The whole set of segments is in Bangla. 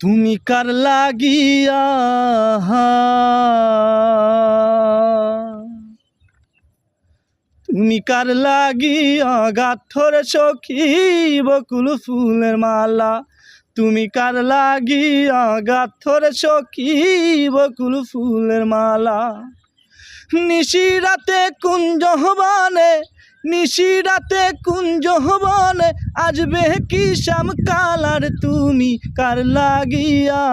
তুমি কার লাগিয়া তুমি কার লাগিয়া গাথর সখী বকুল ফুলের মালা। তুমি কার লাগিয়া গাথর সখী বকুল ফুলের মালা। নিশিরাতে কুঞ্জ বনে নিশিরাতে কুঞ্জ বনে আসবে কি শ্যাম কালার। তুমি কার লাগিয়া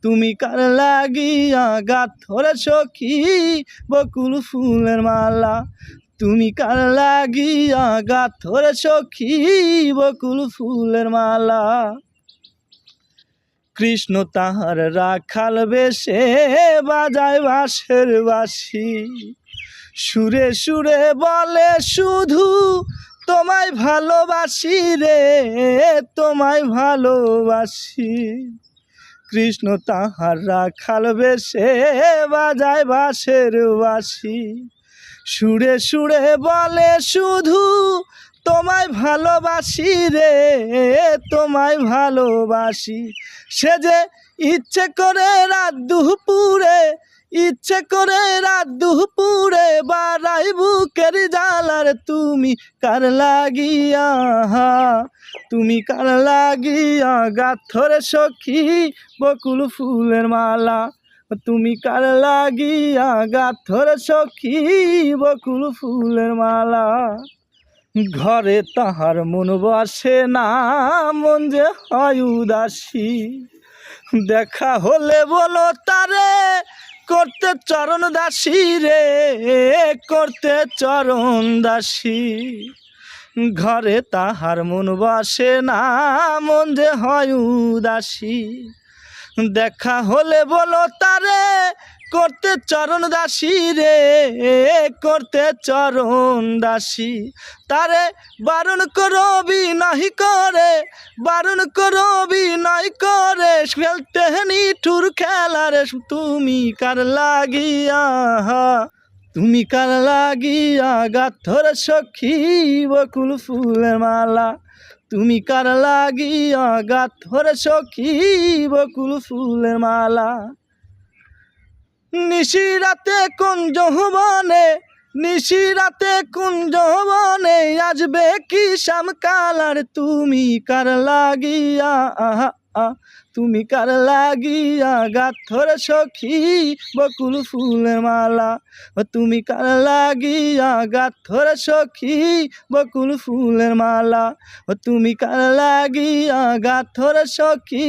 তুমি কার লাগিয়া গাথর সখী বকুল ফুলের মালা। তুমি কার লাগিয়া গাথর সখী বকুল ফুলের মালা। কৃষ্ণ তাহার রাখাল বেশে বাজায় বাঁশের বাঁশি। সুরে সুরে বলে শুধু তোমায় ভালোবাসি রে, তোমায় ভালোবাসি। কৃষ্ণ তাহার রাখাল বেশে বাজায় বাঁশের বাঁশি। সুরে সুরে বলে শুধু তোমায় ভালোবাসি রে, তোমায় ভালোবাসি। সে যে ইচ্ছে করে রাত দুপুরে ইচ্ছে করে রাত দুপুরে বাড়াই বুকের জ্বালার। তুমি কার লাগিয়া তুমি কার লাগিয়া গাথর সখী বকুল ফুলের মালা। তুমি কার লাগিয়া গাথর সখী বকুল ফুলের মালা। ঘরে তাহার মন বসে না, মন যে হয় উদাসী। দেখা হলে বলো তারে করতে চরণ দাসী রে, করতে চরণ দাসী। ঘরে তাহার মন বসে না, মন যে হয় উদাসী। দেখা হলে বলো তারে করতে চরণ দাসী রে, করতে চরণ দাসী। তারে বারণ করবি নাই করে, বারণ করবি নাই করে খেলতে নিঠুর খেলারে। তুমি কার লাগিয়া তুমি কার লাগিয়া গাথর সখী বকুল ফুলের মালা। তুমি কার লাগিয়া গাথর সখী বকুল ফুলের মালা। নিশিরাতে কুঞ্জ বনে নিশিরাতে কুঞ্জ বনে আসবে কি শ্যাম কালার। তুমি কার লাগিয়া তুমি কার লাগিয়া গাথর সখী বকুল ফুলের মালা। তুমি কার লাগিয়া গাথর সখী বকুল ফুলের মালা। তুমি কার লাগিয়া গাথর সখী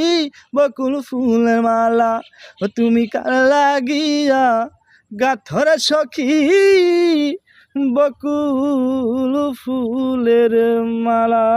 বকুল ফুলের মালা। তুমি কার লাগিয়া গাথর সখী বকুল ফুলের মালা।